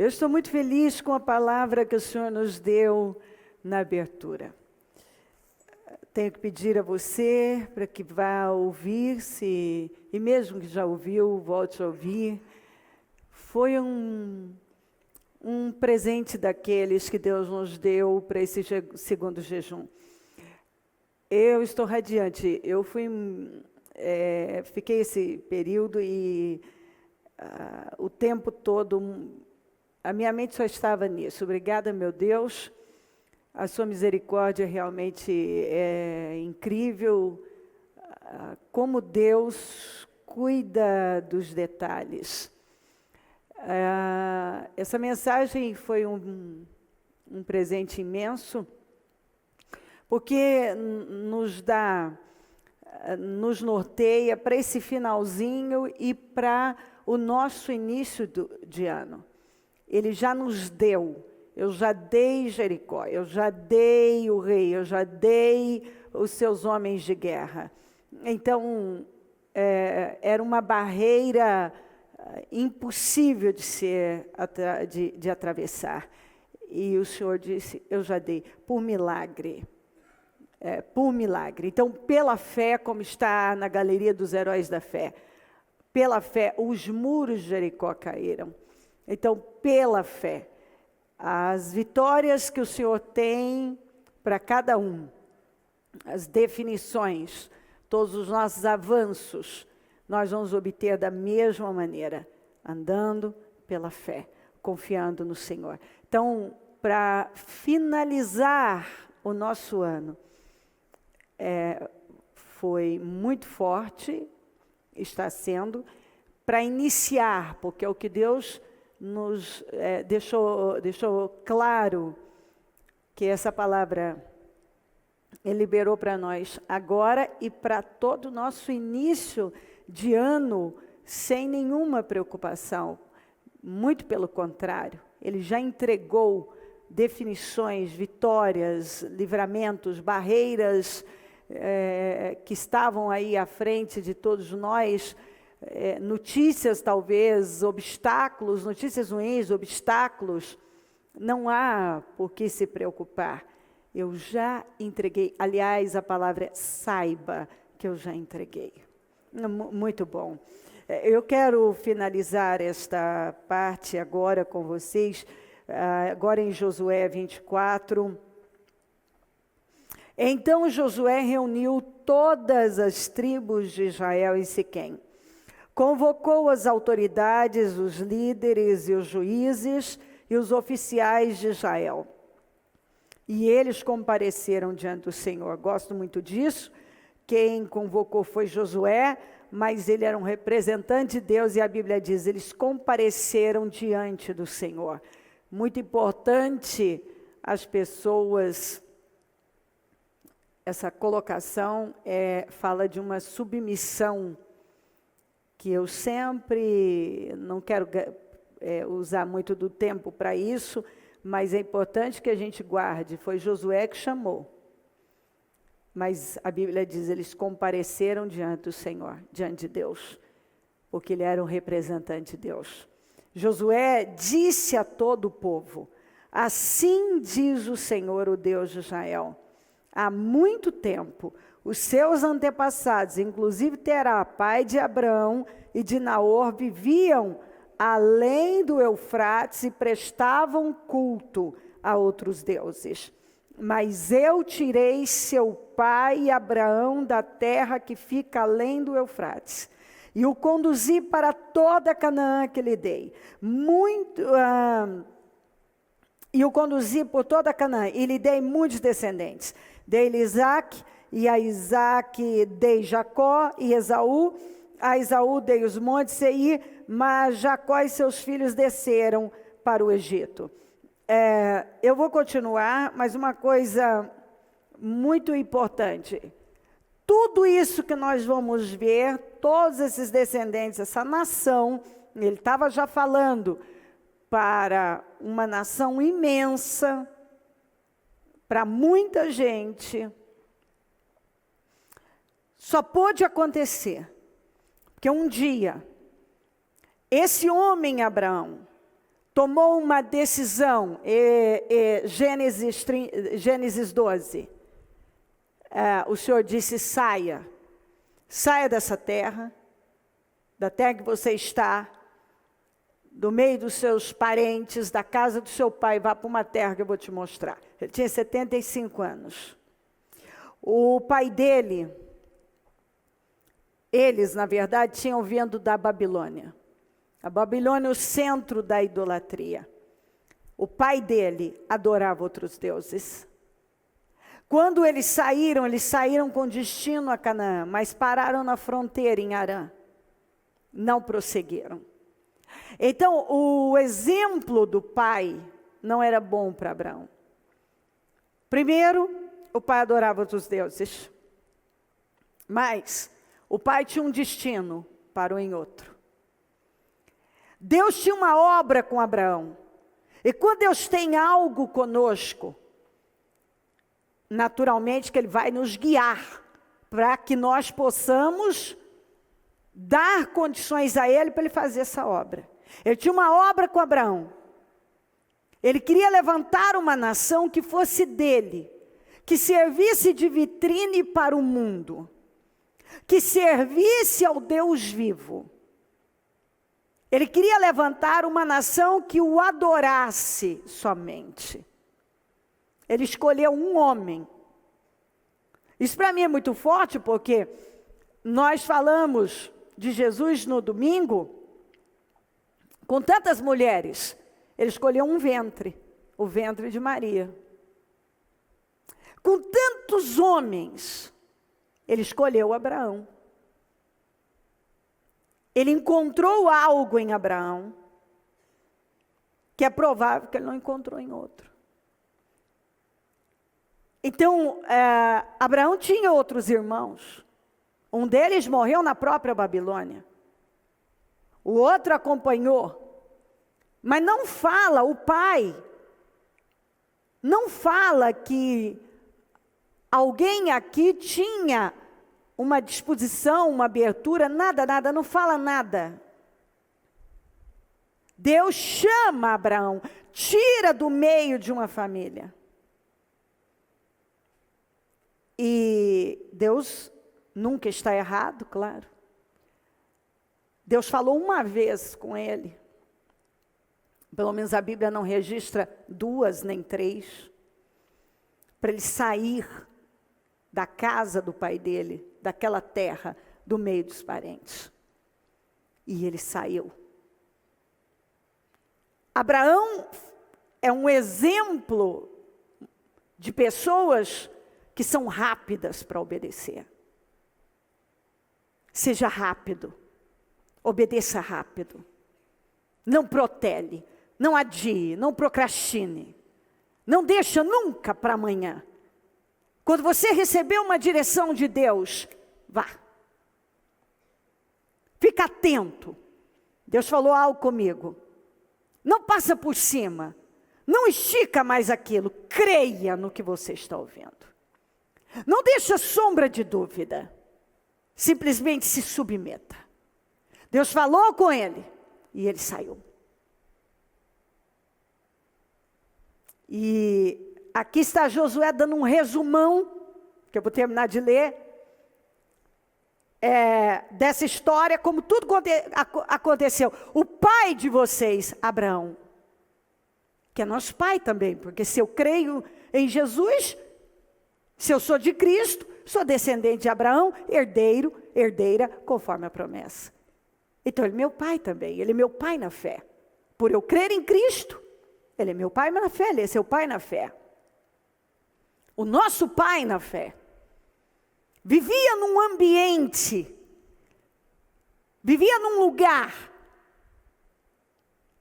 Eu estou muito feliz com a palavra que o Senhor nos deu na abertura. Tenho que pedir a você para que vá ouvir, e mesmo que já ouviu, volte a ouvir. Foi um presente daqueles que Deus nos deu para esse segundo jejum. Eu estou radiante. Eu fiquei esse período e o tempo todo, a minha mente só estava nisso. Obrigada, meu Deus. A sua misericórdia realmente é incrível. Como Deus cuida dos detalhes. Essa mensagem foi um presente imenso, porque nos norteia para esse finalzinho e para o nosso início de ano. Ele já nos deu. Eu já dei Jericó, eu já dei o rei, eu já dei os seus homens de guerra. Então, era uma barreira impossível de atravessar. E o Senhor disse, eu já dei, por milagre. Por milagre. Então, pela fé, como está na galeria dos heróis da fé, pela fé, os muros de Jericó caíram. Então, pela fé, as vitórias que o Senhor tem para cada um, as definições, todos os nossos avanços, nós vamos obter da mesma maneira, andando pela fé, confiando no Senhor. Então, para finalizar o nosso ano, foi muito forte, está sendo, para iniciar, porque é o que Deus nos deixou claro, que essa palavra Ele liberou para nós agora e para todo o nosso início de ano, sem nenhuma preocupação. Muito pelo contrário, Ele já entregou definições, vitórias, livramentos, barreiras que estavam aí à frente de todos nós, notícias talvez, obstáculos, notícias ruins, obstáculos. Não há por que se preocupar. Eu já entreguei. Aliás, a palavra é saiba que eu já entreguei. Muito bom. Eu quero finalizar esta parte agora com vocês, agora em Josué 24. Então Josué reuniu todas as tribos de Israel em Siquém. Convocou as autoridades, os líderes e os juízes e os oficiais de Israel. E eles compareceram diante do Senhor. Gosto muito disso. Quem convocou foi Josué, mas ele era um representante de Deus, e a Bíblia diz, eles compareceram diante do Senhor. Muito importante as pessoas, essa colocação fala de uma submissão, que eu sempre, não quero usar muito do tempo para isso, mas é importante que a gente guarde, foi Josué que chamou. Mas a Bíblia diz, eles compareceram diante do Senhor, diante de Deus, porque ele era um representante de Deus. Josué disse a todo o povo, assim diz o Senhor, o Deus de Israel, há muito tempo, os seus antepassados, inclusive Terá, pai de Abraão e de Naor, viviam além do Eufrates e prestavam culto a outros deuses. Mas eu tirei seu pai Abraão da terra que fica além do Eufrates, e o conduzi para toda Canaã que lhe dei. E o conduzi por toda Canaã, e lhe dei muitos descendentes. Dei-lhe Isaque, e a Isaque dei Jacó e Esaú. A Esaú dei os montes Seir, mas Jacó e seus filhos desceram para o Egito. Eu vou continuar, mas uma coisa muito importante. Tudo isso que nós vamos ver, todos esses descendentes, essa nação, ele estava já falando para uma nação imensa, para muita gente, só pôde acontecer, porque um dia, esse homem Abraão, tomou uma decisão, Gênesis 12. O Senhor disse, saia dessa terra, da terra que você está, do meio dos seus parentes, da casa do seu pai, vá para uma terra que eu vou te mostrar. Ele tinha 75 anos. O pai dele, eles, na verdade, tinham vindo da Babilônia. A Babilônia é o centro da idolatria. O pai dele adorava outros deuses. Quando eles saíram com destino a Canaã, mas pararam na fronteira em Harã. Não prosseguiram. Então, o exemplo do pai não era bom para Abraão. Primeiro, o pai adorava outros deuses. Mas o pai tinha um destino, parou em outro. Deus tinha uma obra com Abraão. E quando Deus tem algo conosco, naturalmente que Ele vai nos guiar, para que nós possamos dar condições a Ele para Ele fazer essa obra. Ele tinha uma obra com Abraão. Ele queria levantar uma nação que fosse dele, que servisse de vitrine para o mundo, que servisse ao Deus vivo. Ele queria levantar uma nação que o adorasse somente. Ele escolheu um homem. Isso para mim é muito forte, porque nós falamos de Jesus no domingo, com tantas mulheres. Ele escolheu um ventre, o ventre de Maria. Com tantos homens, ele escolheu Abraão. Ele encontrou algo em Abraão, que é provável que ele não encontrou em outro. Então, Abraão tinha outros irmãos. Um deles morreu na própria Babilônia. O outro acompanhou. Mas não fala, o pai, não fala que alguém aqui tinha uma disposição, uma abertura, nada, não fala nada. Deus chama Abraão, tira do meio de uma família. E Deus nunca está errado, claro. Deus falou uma vez com ele. Pelo menos a Bíblia não registra 2 nem 3. Para ele sair da casa do pai dele, daquela terra, do meio dos parentes. E ele saiu. Abraão é um exemplo de pessoas que são rápidas para obedecer. Seja rápido. Obedeça rápido. Não protele. Não adie, não procrastine. Não deixa nunca para amanhã. Quando você receber uma direção de Deus, vá. Fica atento. Deus falou algo comigo. Não passa por cima. Não estica mais aquilo. Creia no que você está ouvindo. Não deixa sombra de dúvida. Simplesmente se submeta. Deus falou com ele e ele saiu. E aqui está Josué dando um resumão, que eu vou terminar de ler, dessa história, como tudo aconteceu. O pai de vocês, Abraão, que é nosso pai também, porque se eu creio em Jesus, se eu sou de Cristo, sou descendente de Abraão, herdeira, conforme a promessa. Então ele é meu pai também, ele é meu pai na fé. Por eu crer em Cristo, ele é meu pai na fé, ele é seu pai na fé. O nosso pai na fé vivia num ambiente, vivia num lugar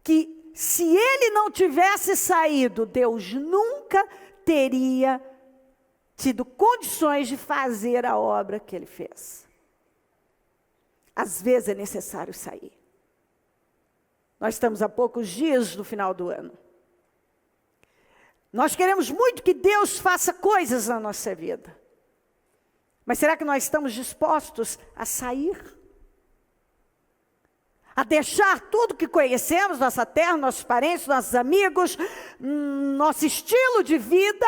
que se ele não tivesse saído, Deus nunca teria tido condições de fazer a obra que ele fez. Às vezes é necessário sair. Nós estamos a poucos dias do final do ano. Nós queremos muito que Deus faça coisas na nossa vida. Mas será que nós estamos dispostos a sair? a deixar tudo que conhecemos, nossa terra, nossos parentes, nossos amigos, nosso estilo de vida?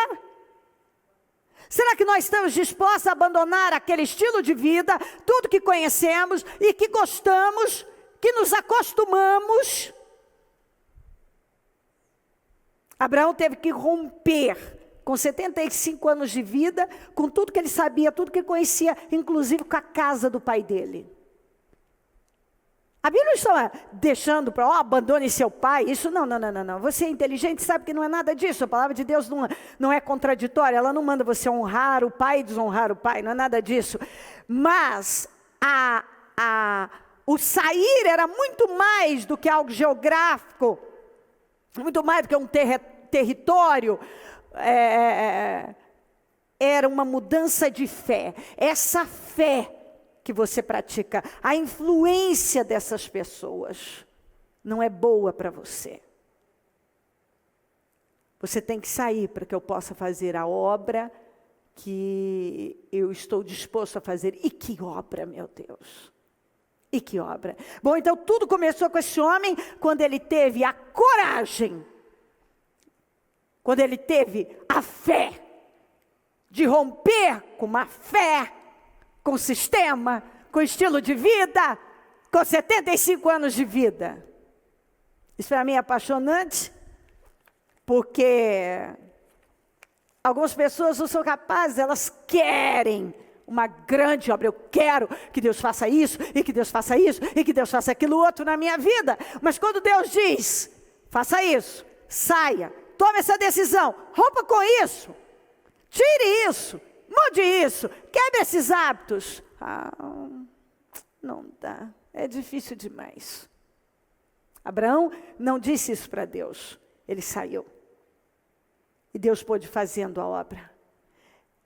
Será que nós estamos dispostos a abandonar aquele estilo de vida, tudo que conhecemos e que gostamos, que nos acostumamos? Abraão teve que romper com 75 anos de vida, com tudo que ele sabia, tudo que ele conhecia, inclusive com a casa do pai dele. A Bíblia não está deixando para, abandone seu pai, isso não. Você é inteligente, sabe que não é nada disso. A palavra de Deus não é contraditória, ela não manda você honrar o pai e desonrar o pai, não é nada disso. Mas o sair era muito mais do que algo geográfico, muito mais do que um território, era uma mudança de fé. Essa fé que você pratica, a influência dessas pessoas não é boa para você. Você tem que sair para que eu possa fazer a obra que eu estou disposto a fazer. E que obra, meu Deus! E que obra! Bom, então tudo começou com esse homem quando ele teve a coragem, quando ele teve a fé de romper com uma fé, com o sistema, com o estilo de vida, com 75 anos de vida. Isso para mim é apaixonante, porque algumas pessoas não são capazes, elas querem uma grande obra. Eu quero que Deus faça isso, e que Deus faça isso, e que Deus faça aquilo outro na minha vida. Mas quando Deus diz, faça isso, saia, tome essa decisão, rompa com isso, tire isso, mude isso, quebre esses hábitos. Não dá, é difícil demais. Abraão não disse isso para Deus, ele saiu. E Deus pôde fazendo a obra.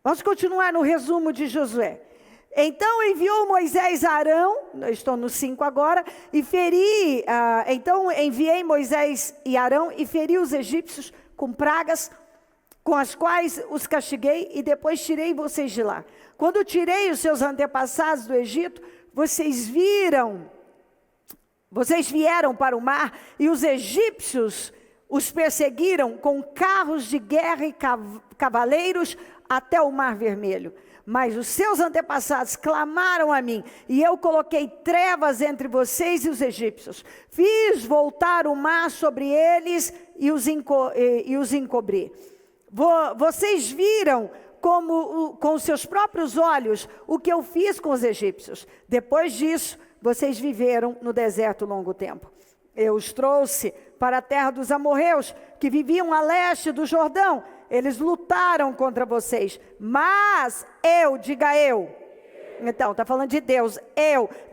Vamos continuar no resumo de Josué. Então enviou Moisés a Arão, eu estou no 5 agora, então enviei Moisés e Arão e feri os egípcios com pragas, com as quais os castiguei, e depois tirei vocês de lá. Quando tirei os seus antepassados do Egito, vocês vieram para o mar, e os egípcios os perseguiram com carros de guerra e cavaleiros até o Mar Vermelho. Mas os seus antepassados clamaram a mim, e eu coloquei trevas entre vocês e os egípcios. Fiz voltar o mar sobre eles e os encobri. Vocês viram com os seus próprios olhos o que eu fiz com os egípcios. Depois disso, vocês viveram no deserto longo tempo. Eu os trouxe para a terra dos amorreus, que viviam a leste do Jordão. Eles lutaram contra vocês, mas diga eu. Então, está falando de Deus.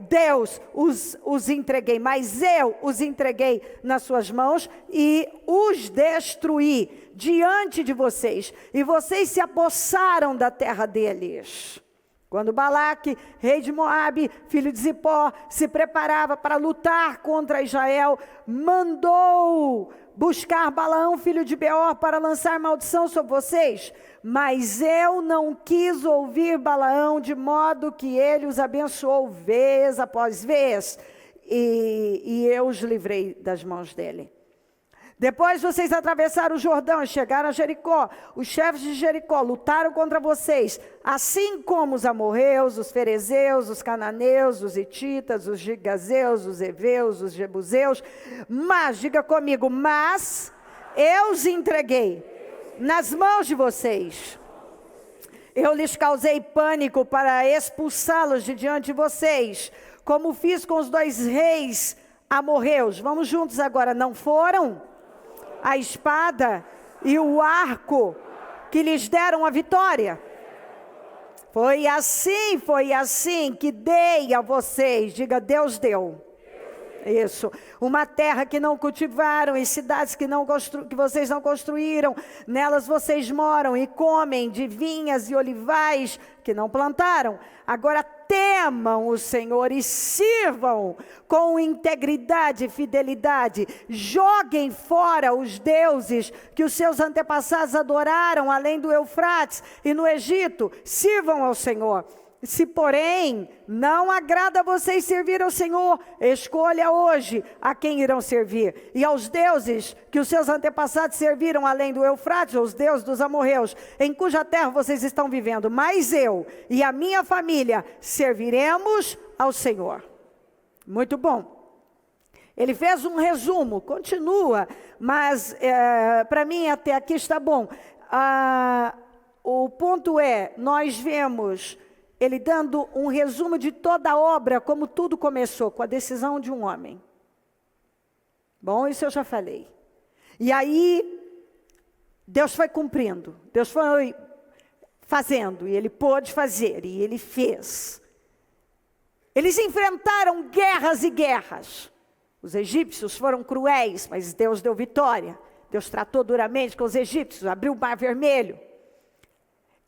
Deus os entreguei, mas eu os entreguei nas suas mãos e os destruí diante de vocês. E vocês se apossaram da terra deles. Quando Balaque, rei de Moabe, filho de Zipó, se preparava para lutar contra Israel, mandou buscar Balaão, filho de Beor, para lançar maldição sobre vocês. Mas eu não quis ouvir Balaão, de modo que ele os abençoou vez após vez, e eu os livrei das mãos dele. Depois vocês atravessaram o Jordão e chegaram a Jericó. Os chefes de Jericó lutaram contra vocês, assim como os amorreus, os ferezeus, os cananeus, os hititas, os gigazeus, os heveus, os jebuseus. Mas, diga comigo, mas eu os entreguei nas mãos de vocês. Eu lhes causei pânico para expulsá-los de diante de vocês, como fiz com os 2 reis amorreus. Vamos juntos agora, não foram a espada e o arco que lhes deram a vitória? Foi assim que dei a vocês, diga, Deus deu. Isso, uma terra que não cultivaram, e cidades que vocês não construíram, nelas vocês moram e comem de vinhas e olivais que não plantaram. Agora temam o Senhor e sirvam com integridade e fidelidade. Joguem fora os deuses que os seus antepassados adoraram além do Eufrates e no Egito. Sirvam ao Senhor. Se, porém, não agrada a vocês servir ao Senhor, escolha hoje a quem irão servir. E aos deuses que os seus antepassados serviram além do Eufrates, os deuses dos amorreus, em cuja terra vocês estão vivendo. Mas eu e a minha família serviremos ao Senhor. Muito bom. Ele fez um resumo, continua, mas para mim até aqui está bom. O ponto é, nós vemos ele dando um resumo de toda a obra, como tudo começou, com a decisão de um homem. Bom, isso eu já falei. E aí, Deus foi cumprindo, Deus foi fazendo, e Ele pôde fazer, e Ele fez. Eles enfrentaram guerras e guerras. Os egípcios foram cruéis, mas Deus deu vitória. Deus tratou duramente com os egípcios, abriu o Mar Vermelho.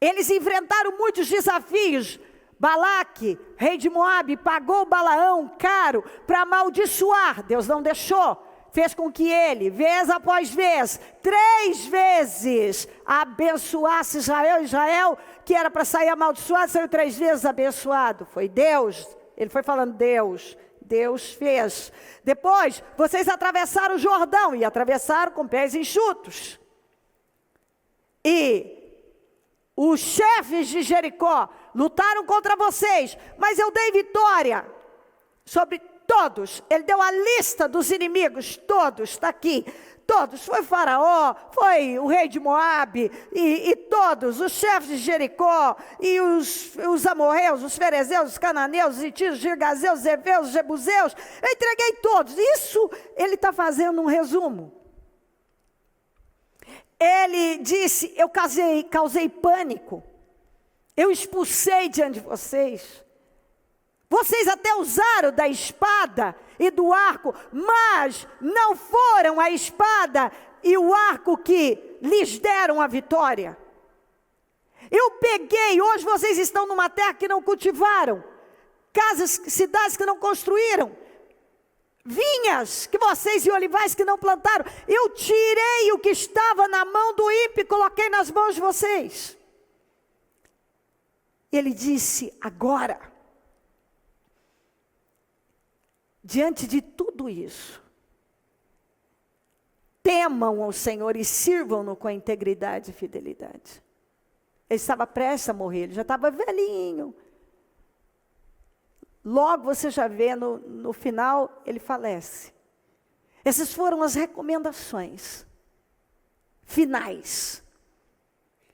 Eles enfrentaram muitos desafios. Balaque, rei de Moabe, pagou Balaão caro para amaldiçoar. Deus não deixou. Fez com que ele, vez após vez, 3 vezes, abençoasse Israel. Israel, que era para sair amaldiçoado, saiu 3 vezes abençoado. Foi Deus. Ele foi falando Deus. Deus fez. Depois, vocês atravessaram o Jordão e atravessaram com pés enxutos. E os chefes de Jericó lutaram contra vocês, mas eu dei vitória sobre todos. Ele deu a lista dos inimigos, todos, está aqui. Todos, foi Faraó, foi o rei de Moabe, e todos, os chefes de Jericó, e os amorreus, os ferezeus, os cananeus, os hititas, os girgazeus, os heveus, os jebuseus, eu entreguei todos. Isso ele está fazendo um resumo. Ele disse, eu causei pânico, eu expulsei diante de vocês. Vocês até usaram da espada e do arco, mas não foram a espada e o arco que lhes deram a vitória. Eu peguei, hoje vocês estão numa terra que não cultivaram, casas, cidades que não construíram, vinhas que vocês e olivais que não plantaram. Eu tirei o que estava na mão do ímpio e coloquei nas mãos de vocês. Ele disse, agora, diante de tudo isso, temam ao Senhor e sirvam-no com integridade e fidelidade. Ele estava prestes a morrer, ele já estava velhinho. Logo você já vê no final, ele falece. Essas foram as recomendações finais.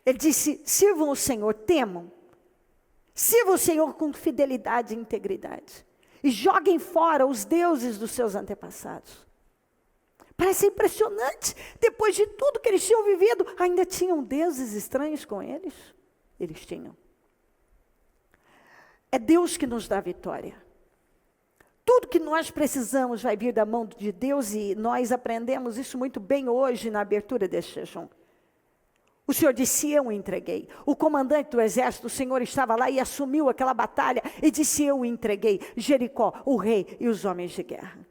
Ele disse, sirvam o Senhor, temam. Sirvam o Senhor com fidelidade e integridade. E joguem fora os deuses dos seus antepassados. Parece impressionante. Depois de tudo que eles tinham vivido, ainda tinham deuses estranhos com eles? Eles tinham. É Deus que nos dá vitória. Tudo que nós precisamos vai vir da mão de Deus e nós aprendemos isso muito bem hoje na abertura deste jejum. O Senhor disse, eu o entreguei. O comandante do exército, o Senhor estava lá e assumiu aquela batalha e disse, eu o entreguei. Jericó, o rei e os homens de guerra.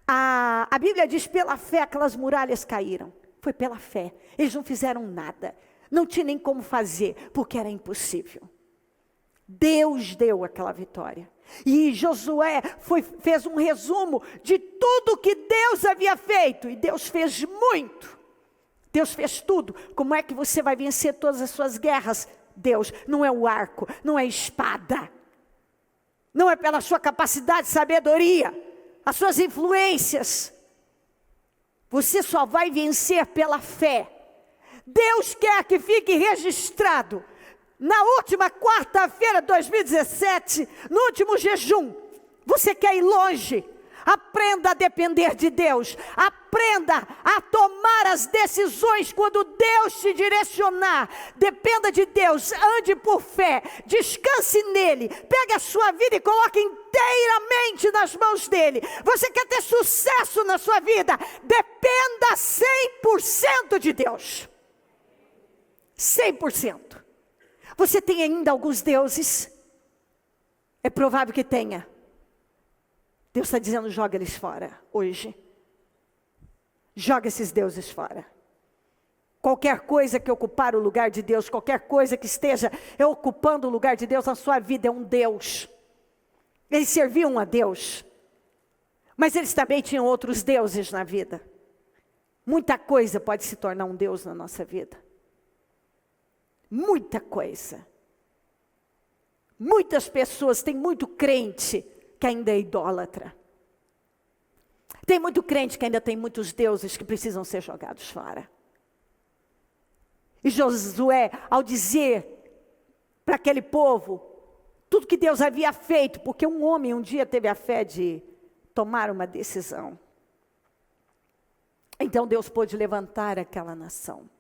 A Bíblia diz, pela fé aquelas muralhas caíram. Foi pela fé. Eles não fizeram nada. Não tinha nem como fazer, porque era impossível. Deus deu aquela vitória. E Josué fez um resumo de tudo que Deus havia feito. E Deus fez muito. Deus fez tudo. Como é que você vai vencer todas as suas guerras? Deus, não é o arco, não é a espada. Não é pela sua capacidade, sabedoria, as suas influências. Você só vai vencer pela fé. Deus quer que fique registrado. Na última quarta-feira de 2017, no último jejum, você quer ir longe? Aprenda a depender de Deus. Aprenda a tomar as decisões quando Deus te direcionar. Dependa de Deus, ande por fé, descanse nele. Pegue a sua vida e coloque inteiramente nas mãos dele. Você quer ter sucesso na sua vida? Dependa 100% de Deus. 100%. Você tem ainda alguns deuses? É provável que tenha. Deus está dizendo, joga eles fora, hoje. Joga esses deuses fora. Qualquer coisa que ocupar o lugar de Deus, qualquer coisa que esteja ocupando o lugar de Deus na sua vida é um Deus. Eles serviam a Deus, mas eles também tinham outros deuses na vida. Muita coisa pode se tornar um Deus na nossa vida. Muita coisa. Muitas pessoas, tem muito crente que ainda é idólatra. Tem muito crente que ainda tem muitos deuses que precisam ser jogados fora. E Josué, ao dizer para aquele povo tudo que Deus havia feito, porque um homem um dia teve a fé de tomar uma decisão. Então Deus pôde levantar aquela nação.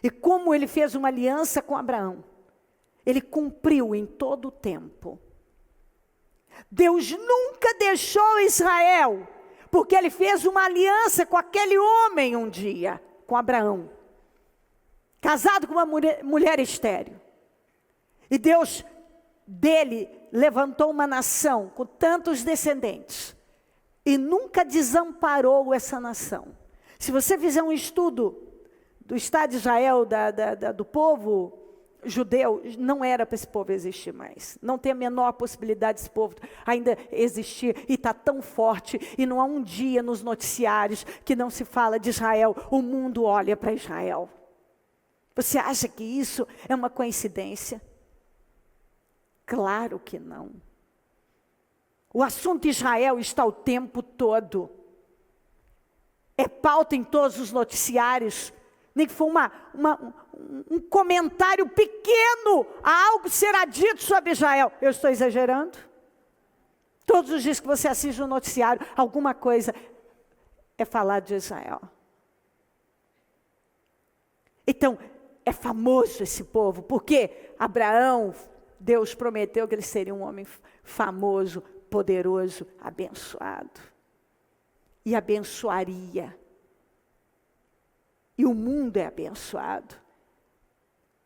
E como ele fez uma aliança com Abraão, ele cumpriu em todo o tempo. Deus nunca deixou Israel, porque ele fez uma aliança com aquele homem um dia, com Abraão. Casado com uma mulher estéril. E Deus dele levantou uma nação com tantos descendentes. E nunca desamparou essa nação. Se você fizer um estudo do Estado de Israel, do povo judeu, não era para esse povo existir mais. Não tem a menor possibilidade desse povo ainda existir. E está tão forte. E não há um dia nos noticiários que não se fala de Israel. O mundo olha para Israel. Você acha que isso é uma coincidência? Claro que não. O assunto Israel está o tempo todo. É pauta em todos os noticiários. Nem que for um comentário pequeno, algo será dito sobre Israel. Eu estou exagerando? Todos os dias que você assiste um noticiário, alguma coisa é falado de Israel. Então, é famoso esse povo, porque Abraão, Deus prometeu que ele seria um homem famoso, poderoso, abençoado. E abençoaria. E o mundo é abençoado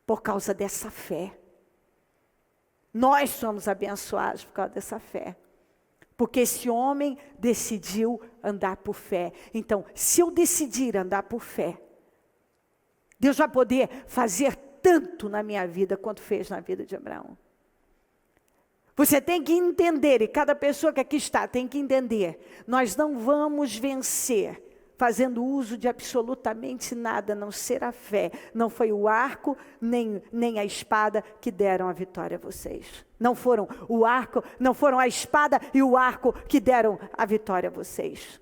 por causa dessa fé. Nós somos abençoados por causa dessa fé. Porque esse homem decidiu andar por fé. Então, se eu decidir andar por fé, Deus vai poder fazer tanto na minha vida quanto fez na vida de Abraão. Você tem que entender, e cada pessoa que aqui está tem que entender, nós não vamos vencer fazendo uso de absolutamente nada, a não ser a fé. Não foi o arco, nem a espada que deram a vitória a vocês. Não foram o arco, não foram a espada e o arco que deram a vitória a vocês.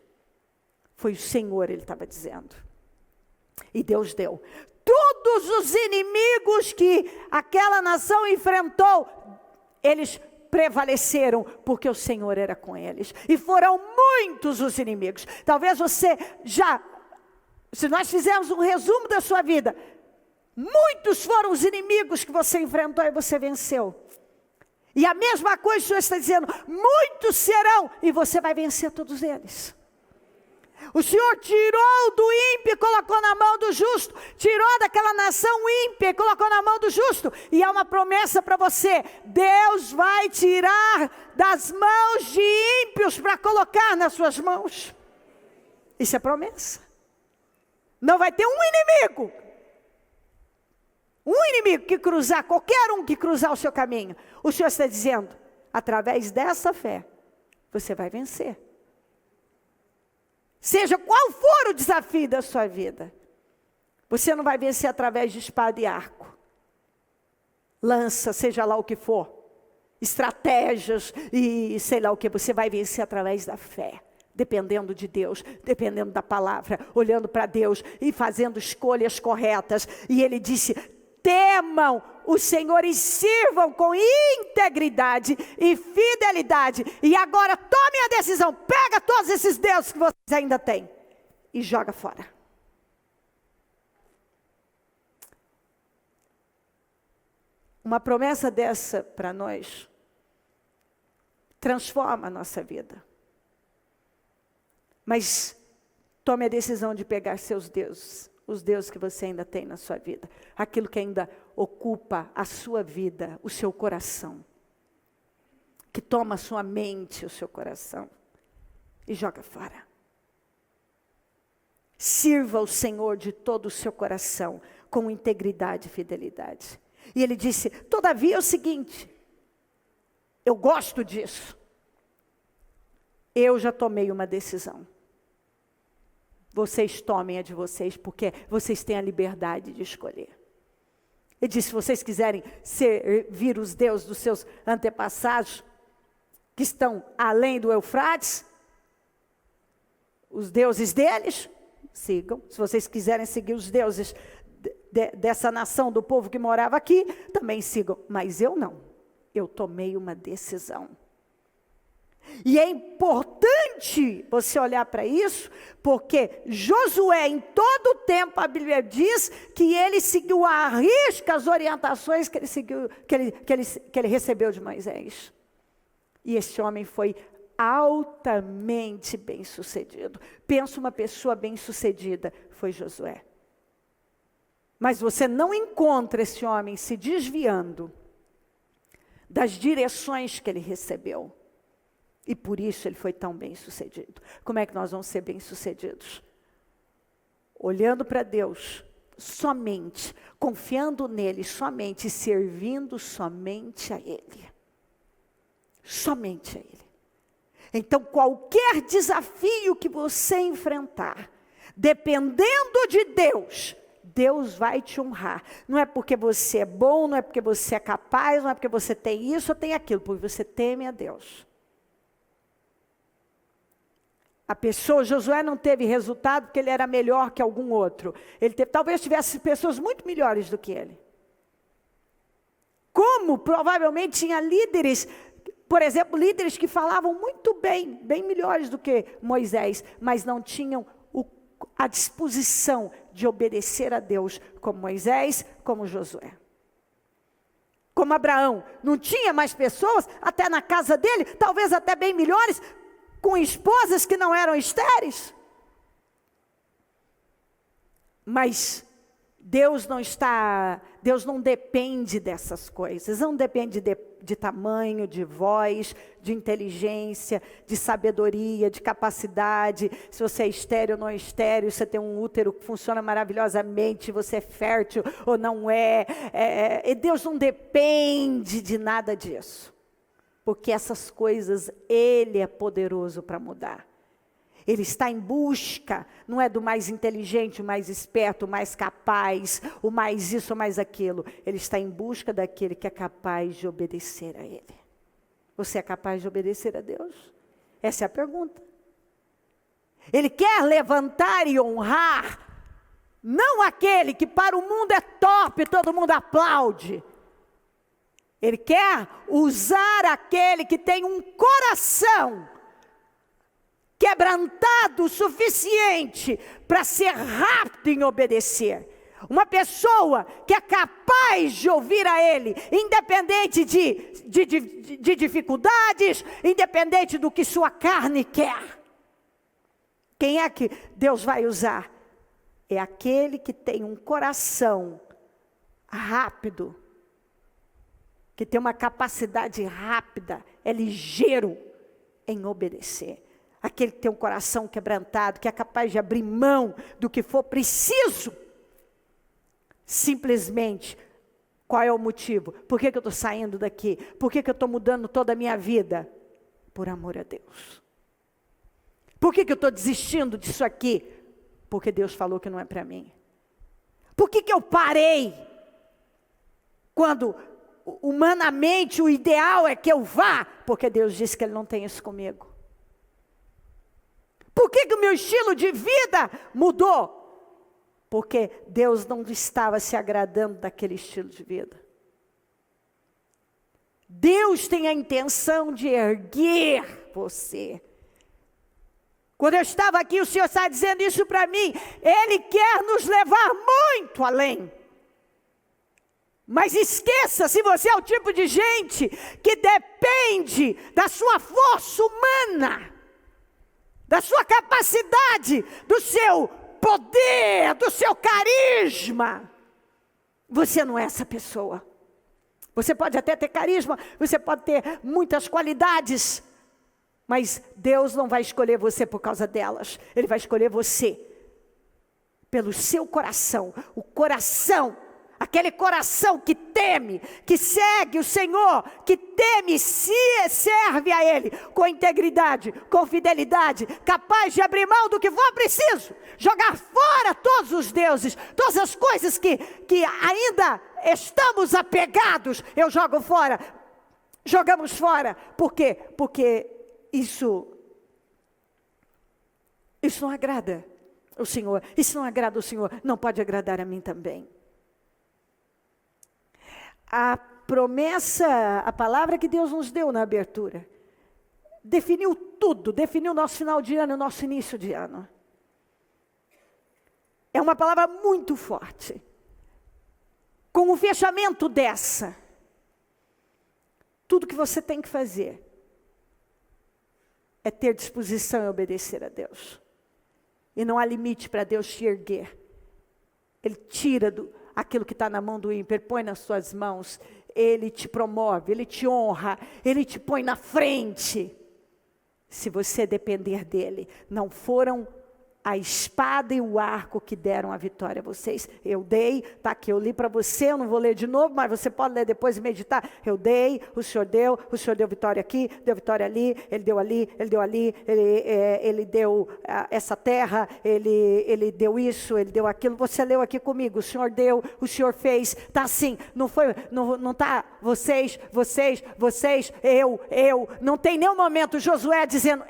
Foi o Senhor, ele estava dizendo. E Deus deu. Todos os inimigos que aquela nação enfrentou, eles prevaleceram, porque o Senhor era com eles. E foram muitos os inimigos. Talvez você se nós fizermos um resumo da sua vida, muitos foram os inimigos que você enfrentou e você venceu. E a mesma coisa o Senhor está dizendo, muitos serão, e você vai vencer todos eles. O Senhor tirou do ímpio e colocou na mão do justo. Tirou daquela nação ímpia e colocou na mão do justo. E há uma promessa para você. Deus vai tirar das mãos de ímpios para colocar nas suas mãos. Isso é promessa. Não vai ter um inimigo. Um inimigo que cruzar, qualquer um que cruzar o seu caminho. O Senhor está dizendo, através dessa fé, você vai vencer. Seja qual for o desafio da sua vida, você não vai vencer através de espada e arco, lança, seja lá o que for, estratégias e sei lá o que, você vai vencer através da fé, dependendo de Deus, dependendo da palavra, olhando para Deus e fazendo escolhas corretas. E ele disse, temam o Senhor e sirvam com integridade e fidelidade. E agora tome a decisão, pega todos esses deuses que vocês ainda têm e joga fora. Uma promessa dessa para nós transforma a nossa vida. Mas tome a decisão de pegar seus deuses. Os deuses que você ainda tem na sua vida. Aquilo que ainda ocupa a sua vida, o seu coração. Que toma a sua mente, o seu coração. E joga fora. Sirva o Senhor de todo o seu coração, com integridade e fidelidade. E ele disse, todavia é o seguinte, eu gosto disso. Eu já tomei uma decisão. Vocês tomem a de vocês, porque vocês têm a liberdade de escolher. Ele disse, se vocês quiserem servir os deuses dos seus antepassados, que estão além do Eufrates, os deuses deles, sigam. Se vocês quiserem seguir os deuses dessa nação, do povo que morava aqui, também sigam. Mas eu não. Eu tomei uma decisão. E é importante você olhar para isso, porque Josué, em todo o tempo, a Bíblia diz que ele seguiu à risca as orientações que ele recebeu de Moisés. E esse homem foi altamente bem-sucedido. Pensa uma pessoa bem-sucedida, foi Josué. Mas você não encontra esse homem se desviando das direções que ele recebeu. E por isso ele foi tão bem-sucedido. Como é que nós vamos ser bem-sucedidos? Olhando para Deus somente, confiando nele somente, servindo somente a Ele. Somente a Ele. Então, qualquer desafio que você enfrentar, dependendo de Deus, Deus vai te honrar. Não é porque você é bom, não é porque você é capaz, não é porque você tem isso ou tem aquilo, porque você teme a Deus. A pessoa, Josué não teve resultado porque ele era melhor que algum outro. Talvez tivesse pessoas muito melhores do que ele. Como provavelmente tinha líderes, por exemplo, líderes que falavam muito bem, bem melhores do que Moisés, mas não tinham a disposição de obedecer a Deus, como Moisés, como Josué. Como Abraão, não tinha mais pessoas, até na casa dele, talvez até bem melhores, com esposas que não eram estéreis. Mas Deus não depende dessas coisas, não depende de tamanho, de voz, de inteligência, de sabedoria, de capacidade, se você é estéril ou não é estéril, você tem um útero que funciona maravilhosamente, você é fértil ou não é. Deus não depende de nada disso. Porque essas coisas, Ele é poderoso para mudar. Ele está em busca, não é do mais inteligente, o mais esperto, o mais capaz, o mais isso, o mais aquilo. Ele está em busca daquele que é capaz de obedecer a Ele. Você é capaz de obedecer a Deus? Essa é a pergunta. Ele quer levantar e honrar, não aquele que para o mundo é top, todo mundo aplaude. Ele quer usar aquele que tem um coração quebrantado o suficiente para ser rápido em obedecer. Uma pessoa que é capaz de ouvir a Ele, independente de dificuldades, independente do que sua carne quer. Quem é que Deus vai usar? É aquele que tem um coração rápido, que tem uma capacidade rápida, é ligeiro em obedecer. Aquele que tem um coração quebrantado, que é capaz de abrir mão do que for preciso. Simplesmente, qual é o motivo? Por que eu estou saindo daqui? Por que eu estou mudando toda a minha vida? Por amor a Deus. Por que eu estou desistindo disso aqui? Porque Deus falou que não é para mim. Por que eu parei? Quando humanamente o ideal é que eu vá, porque Deus disse que Ele não tem isso comigo. Por que o meu estilo de vida mudou? Porque Deus não estava se agradando daquele estilo de vida. Deus tem a intenção de erguer você. Quando eu estava aqui, o Senhor está dizendo isso para mim. Ele quer nos levar muito além. Mas esqueça, se você é o tipo de gente que depende da sua força humana, da sua capacidade, do seu poder, do seu carisma, você não é essa pessoa. Você pode até ter carisma, você pode ter muitas qualidades, mas Deus não vai escolher você por causa delas. Ele vai escolher você pelo seu coração, o coração, aquele coração que teme, que segue o Senhor, que teme e serve a Ele com integridade, com fidelidade, capaz de abrir mão do que for preciso, jogar fora todos os deuses, todas as coisas que ainda estamos apegados, eu jogo fora, jogamos fora. Por quê? Porque isso não agrada o Senhor, isso não agrada o Senhor, não pode agradar a mim também. A promessa, a palavra que Deus nos deu na abertura, definiu tudo, definiu o nosso final de ano, o nosso início de ano. É uma palavra muito forte. Com o fechamento dessa, tudo que você tem que fazer é ter disposição e obedecer a Deus. E não há limite para Deus te erguer. Ele tira aquilo que está na mão do ímpio, Ele põe nas suas mãos, Ele te promove, Ele te honra, Ele te põe na frente. Se você depender dEle, não foram a espada e o arco que deram a vitória a vocês. Eu dei, está aqui, eu li para você, eu não vou ler de novo, mas você pode ler depois e meditar. Eu dei, o Senhor deu vitória aqui, deu vitória ali, Ele deu ali, Ele deu ali, Ele deu essa terra, ele deu isso, Ele deu aquilo. Você leu aqui comigo, o Senhor deu, o Senhor fez, está assim, não está vocês, eu, não tem nenhum momento Josué dizendo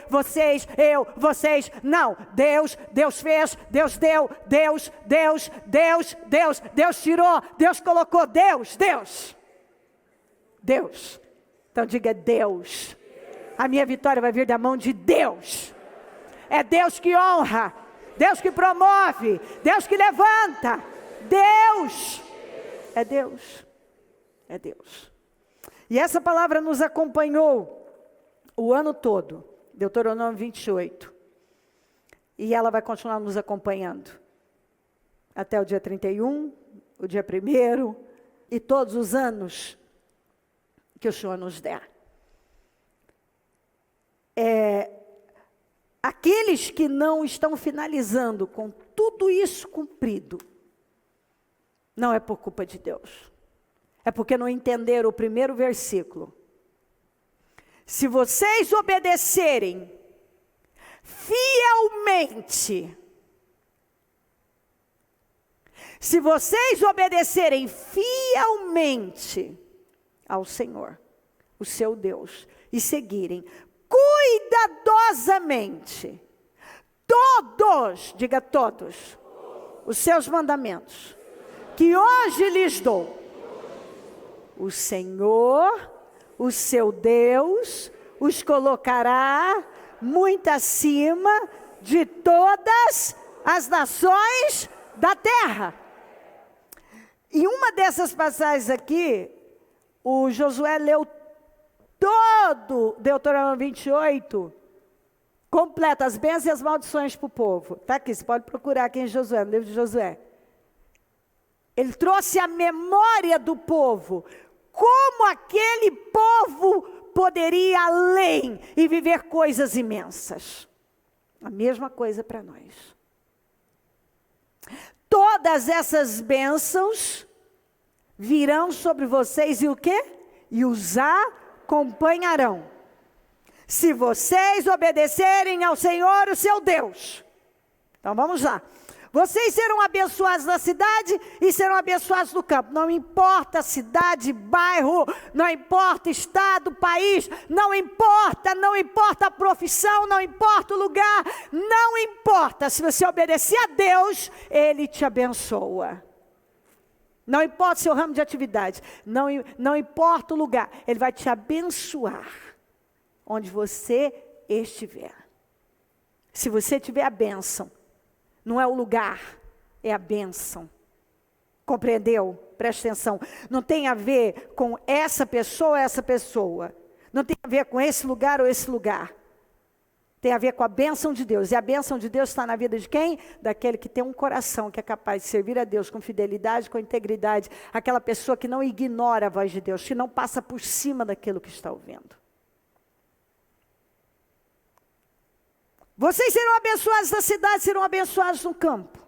vocês, não. Deus fez, Deus deu, Deus tirou, Deus colocou, Deus. Então diga Deus. A minha vitória vai vir da mão de Deus. É Deus que honra, Deus que promove, Deus que levanta. Deus. É Deus. E essa palavra nos acompanhou o ano todo. Deuteronômio 28. E ela vai continuar nos acompanhando até o dia 31, o dia 1º, e todos os anos que o Senhor nos der. Aqueles que não estão finalizando com tudo isso cumprido, não é por culpa de Deus. É porque não entenderam o primeiro versículo. Se vocês obedecerem fielmente, se vocês obedecerem fielmente ao Senhor, o seu Deus, e seguirem cuidadosamente diga todos, os seus mandamentos, que hoje lhes dou, o Senhor, o seu Deus, os colocará muito acima de todas as nações da terra. E uma dessas passagens aqui, o Josué leu todo Deuteronômio 28, completa as bênçãos e as maldições para o povo. Está aqui, você pode procurar aqui em Josué, no livro de Josué. Ele trouxe a memória do povo, como aquele povo poderia ir além e viver coisas imensas. A mesma coisa para nós. Todas essas bênçãos virão sobre vocês e o quê? E os acompanharão. Se vocês obedecerem ao Senhor, o seu Deus. Então vamos lá. Vocês serão abençoados na cidade e serão abençoados no campo. Não importa cidade, bairro, não importa estado, país, não importa a profissão, não importa o lugar, não importa. Se você obedecer a Deus, Ele te abençoa. Não importa o seu ramo de atividade, não importa o lugar, Ele vai te abençoar onde você estiver. Se você tiver a bênção, não é o lugar, é a bênção. Compreendeu? Preste atenção. Não tem a ver com essa pessoa ou essa pessoa. Não tem a ver com esse lugar ou esse lugar. Tem a ver com a bênção de Deus. E a bênção de Deus está na vida de quem? Daquele que tem um coração que é capaz de servir a Deus com fidelidade, com integridade. Aquela pessoa que não ignora a voz de Deus, que não passa por cima daquilo que está ouvindo. Vocês serão abençoados na cidade, serão abençoados no campo.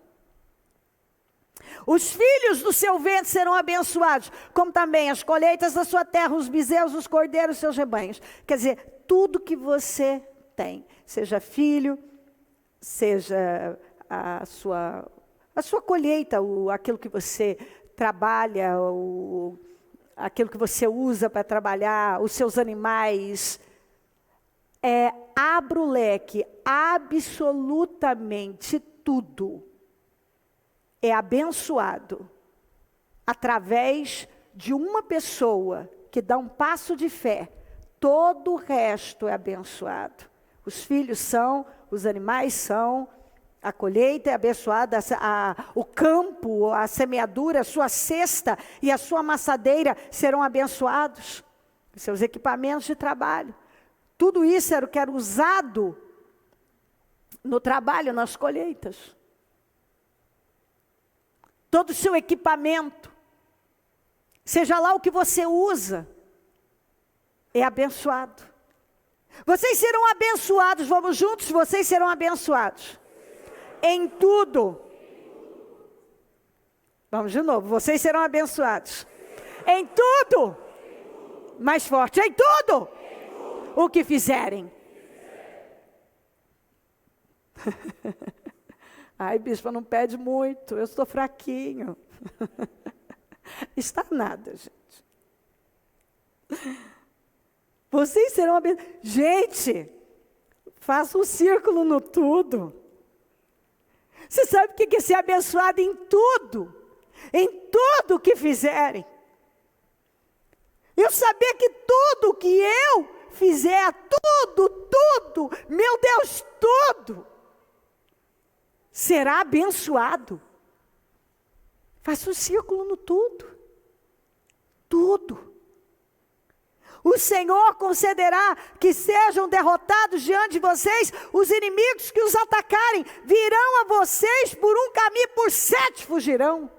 Os filhos do seu ventre serão abençoados, como também as colheitas da sua terra, os bezerros, os cordeiros, os seus rebanhos. Quer dizer, tudo que você tem, seja filho, seja a sua colheita, aquilo que você trabalha, aquilo que você usa para trabalhar, os seus animais. Abra o leque, absolutamente tudo é abençoado através de uma pessoa que dá um passo de fé. Todo o resto é abençoado. Os filhos são, os animais são, a colheita é abençoada, o campo, a semeadura, a sua cesta e a sua amassadeira serão abençoados. Seus equipamentos de trabalho. Tudo isso era o que era usado no trabalho, nas colheitas. Todo o seu equipamento, seja lá o que você usa, é abençoado. Vocês serão abençoados, vamos juntos, vocês serão abençoados. Em tudo. Vamos de novo, vocês serão abençoados. Em tudo. Mais forte, em tudo. O que fizerem. Ai, bispo, não pede muito, eu estou fraquinho. Está nada, gente. Vocês serão abençoados. Gente, faça um círculo no tudo. Você sabe o que é ser abençoado em tudo? Em tudo que fizerem. Eu saber que tudo que eu fizer, tudo, meu Deus, tudo, será abençoado. Faça um círculo no tudo. Tudo. O Senhor concederá que sejam derrotados diante de vocês os inimigos que os atacarem. Virão a vocês por um caminho, por 7 fugirão.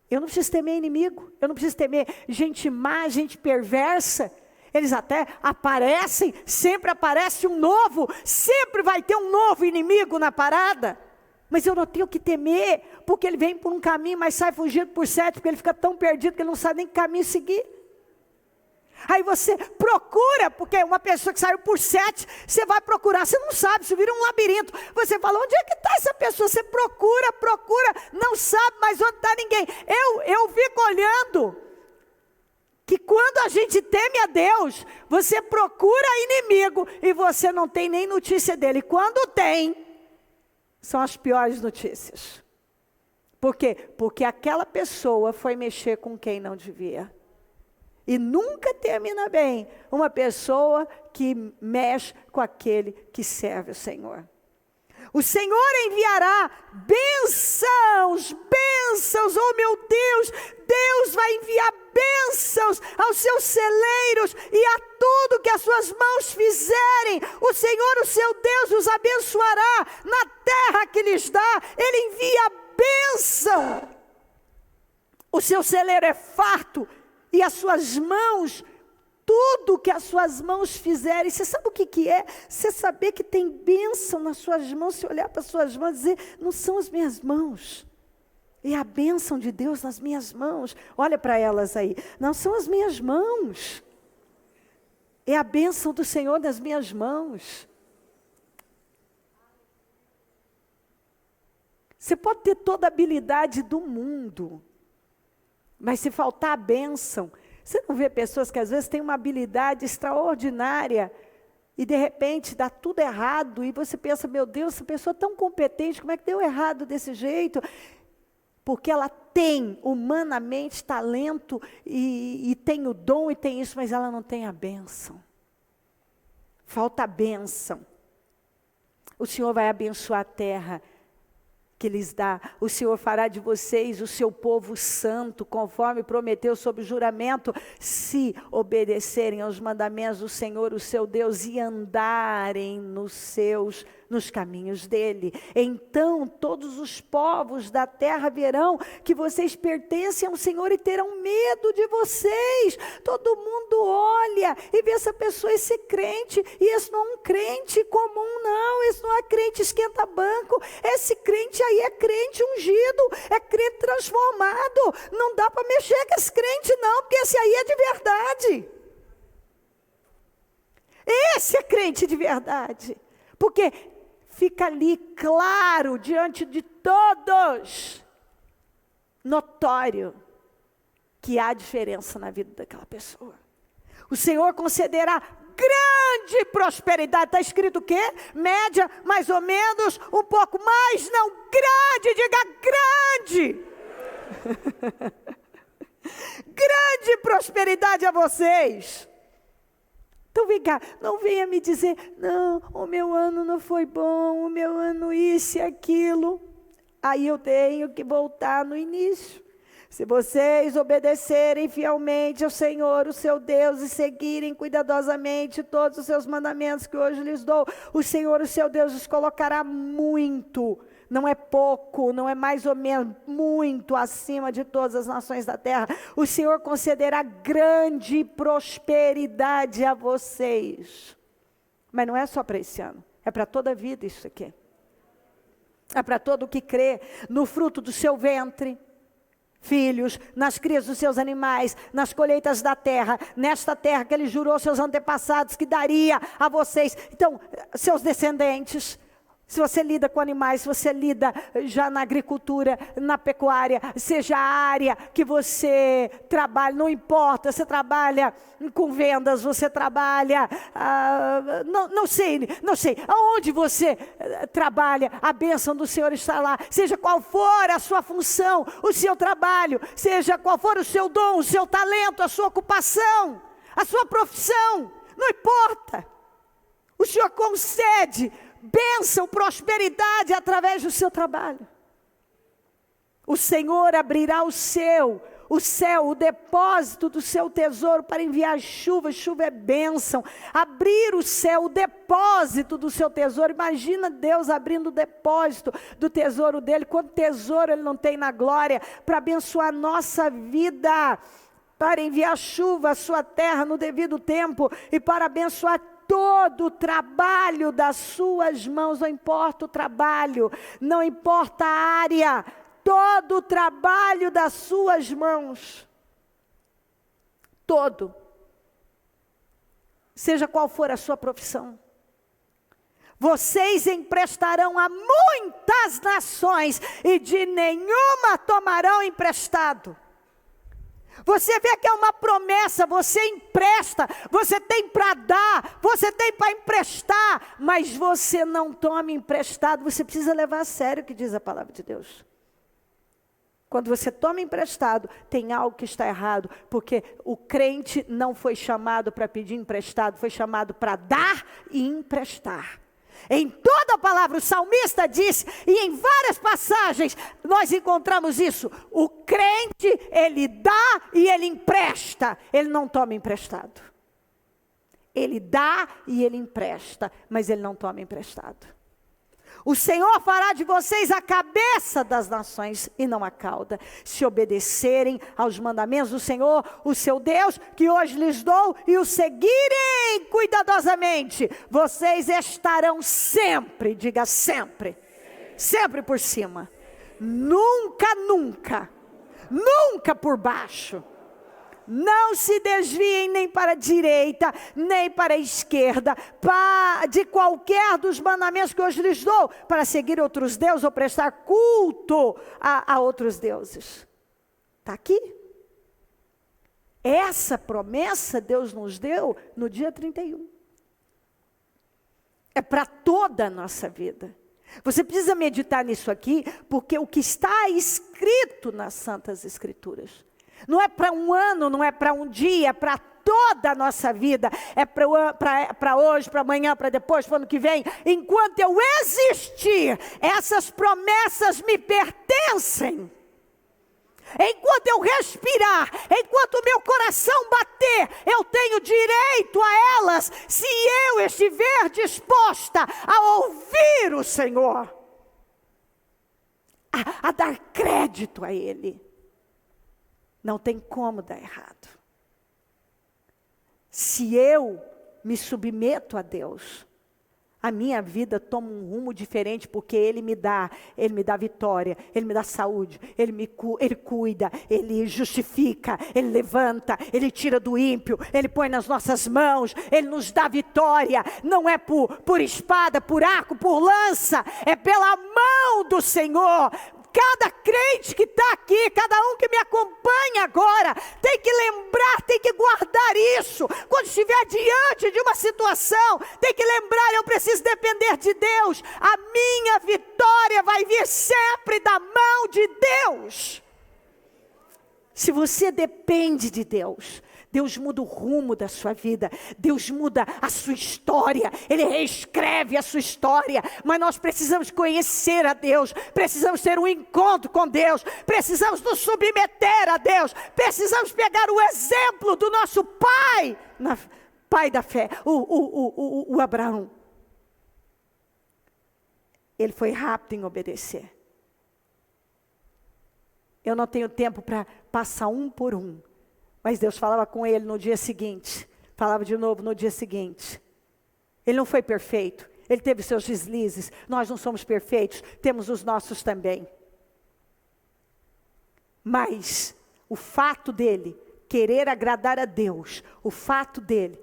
Eu não preciso temer inimigo. Eu não preciso temer gente má, gente perversa. Eles até aparecem, sempre aparece um novo. Sempre vai ter um novo inimigo na parada. Mas eu não tenho que temer, porque ele vem por um caminho, mas sai fugindo por 7, porque ele fica tão perdido que ele não sabe nem que caminho seguir. Aí você procura, porque uma pessoa que saiu por 7, você vai procurar, você não sabe, você vira um labirinto. Você fala, onde é que está essa pessoa? Você procura, não sabe mais onde está ninguém. Eu fico olhando, que quando a gente teme a Deus, você procura inimigo, e você não tem nem notícia dele. Quando tem, são as piores notícias. Por quê? Porque aquela pessoa foi mexer com quem não devia. E nunca termina bem uma pessoa que mexe com aquele que serve o Senhor. O Senhor enviará bênçãos, oh meu Deus, Deus vai enviar bênçãos aos seus celeiros e a tudo que as suas mãos fizerem. O Senhor, o seu Deus, os abençoará na terra que lhes dá. Ele envia bênção. O seu celeiro é farto. E as suas mãos, tudo que as suas mãos fizerem, você sabe o que é? Você saber que tem bênção nas suas mãos, você olhar para as suas mãos e dizer, não são as minhas mãos, é a bênção de Deus nas minhas mãos. Olha para elas aí, não são as minhas mãos, é a bênção do Senhor nas minhas mãos. Você pode ter toda a habilidade do mundo, mas se faltar a bênção, você não vê pessoas que às vezes têm uma habilidade extraordinária e de repente dá tudo errado e você pensa, meu Deus, essa pessoa é tão competente, como é que deu errado desse jeito? Porque ela tem humanamente talento e tem o dom e tem isso, mas ela não tem a bênção. Falta a bênção. O Senhor vai abençoar a terra que lhes dá. O Senhor fará de vocês o seu povo santo, conforme prometeu sob juramento, se obedecerem aos mandamentos do Senhor, o seu Deus, e andarem nos seus nos caminhos dele. Então todos os povos da terra verão que vocês pertencem ao Senhor e terão medo de vocês. Todo mundo olha e vê essa pessoa, esse crente, e esse não é um crente comum não, esse não é crente esquenta-banco, esse crente aí é crente ungido, é crente transformado, não dá para mexer com esse crente não, porque esse aí é de verdade. Esse é crente de verdade, porque fica ali claro, diante de todos, notório, que há diferença na vida daquela pessoa. O Senhor concederá grande prosperidade. Está escrito o quê? Média, mais ou menos, um pouco mais, não, grande, diga grande. Grande prosperidade a vocês. Então vem cá, não venha me dizer, não, o meu ano não foi bom, o meu ano isso e aquilo. Aí eu tenho que voltar no início. Se vocês obedecerem fielmente ao Senhor, o seu Deus, e seguirem cuidadosamente todos os seus mandamentos que hoje lhes dou, o Senhor, o seu Deus, os colocará muito, não é pouco, não é mais ou menos, muito acima de todas as nações da terra. O Senhor concederá grande prosperidade a vocês. Mas não é só para esse ano, é para toda a vida isso aqui. É para todo o que crê no fruto do seu ventre, filhos, nas crias dos seus animais, nas colheitas da terra, nesta terra que ele jurou aos seus antepassados que daria a vocês. Então, seus descendentes. Se você lida com animais, se você lida já na agricultura, na pecuária, seja a área que você trabalha, não importa, você trabalha com vendas, você trabalha, não sei, aonde você trabalha, a bênção do Senhor está lá, seja qual for a sua função, o seu trabalho, seja qual for o seu dom, o seu talento, a sua ocupação, a sua profissão, não importa, o Senhor concede bênção, prosperidade através do seu trabalho. O Senhor abrirá o céu, o depósito do seu tesouro para enviar chuva. Chuva é bênção. Abrir o céu, o depósito do seu tesouro. Imagina Deus abrindo o depósito do tesouro dele. Quanto tesouro ele não tem na glória para abençoar a nossa vida, para enviar chuva à sua terra no devido tempo e para abençoar todo o trabalho das suas mãos. Não importa o trabalho, não importa a área, todo o trabalho das suas mãos, todo, seja qual for a sua profissão, vocês emprestarão a muitas nações e de nenhuma tomarão emprestado. Você vê que é uma promessa, você empresta, você tem para dar, você tem para emprestar, mas você não toma emprestado. Você precisa levar a sério o que diz a palavra de Deus. Quando você toma emprestado, tem algo que está errado, porque o crente não foi chamado para pedir emprestado, foi chamado para dar e emprestar. Em toda a palavra o salmista disse, e em várias passagens nós encontramos isso, o crente ele dá e ele empresta, ele não toma emprestado. Ele dá e ele empresta, mas ele não toma emprestado. O Senhor fará de vocês a cabeça das nações e não a cauda, se obedecerem aos mandamentos do Senhor, o seu Deus, que hoje lhes dou, e o seguirem cuidadosamente. Vocês estarão sempre, diga sempre, sempre por cima. Nunca, nunca, nunca por baixo. Não se desviem nem para a direita, nem para a esquerda, de qualquer dos mandamentos que hoje lhes dou, para seguir outros deuses ou prestar culto a outros deuses. Está aqui. Essa promessa Deus nos deu no dia 31. É para toda a nossa vida. Você precisa meditar nisso aqui, porque o que está escrito nas Santas Escrituras não é para um ano, não é para um dia, é para toda a nossa vida. É para hoje, para amanhã, para depois, para o ano que vem. Enquanto eu existir, essas promessas me pertencem. Enquanto enquanto eu respirar, enquanto o meu coração bater, eu tenho direito a elas, se eu estiver disposta a ouvir o Senhor, a dar crédito a Ele. Não tem como dar errado. Se eu me submeto a Deus, a minha vida toma um rumo diferente, porque Ele me dá vitória, Ele me dá saúde, Ele cuida, Ele justifica, Ele levanta, Ele tira do ímpio, Ele põe nas nossas mãos, Ele nos dá vitória. Não é por espada, por arco, por lança, é pela mão do Senhor. Cada crente que está aqui, cada um que me acompanha agora, tem que lembrar, tem que guardar isso. Quando estiver diante de uma situação, tem que lembrar, eu preciso depender de Deus. A minha vitória vai vir sempre da mão de Deus. Se você depende de Deus, Deus muda o rumo da sua vida, Deus muda a sua história, Ele reescreve a sua história. Mas nós precisamos conhecer a Deus, precisamos ter um encontro com Deus, precisamos nos submeter a Deus, precisamos pegar o exemplo do nosso pai, pai da fé, o Abraão. Ele foi rápido em obedecer. Eu não tenho tempo para passar um por um. Mas Deus falava com ele no dia seguinte. Falava de novo no dia seguinte. Ele não foi perfeito. Ele teve seus deslizes. Nós não somos perfeitos. Temos os nossos também. Mas o fato dele querer agradar a Deus, o fato dele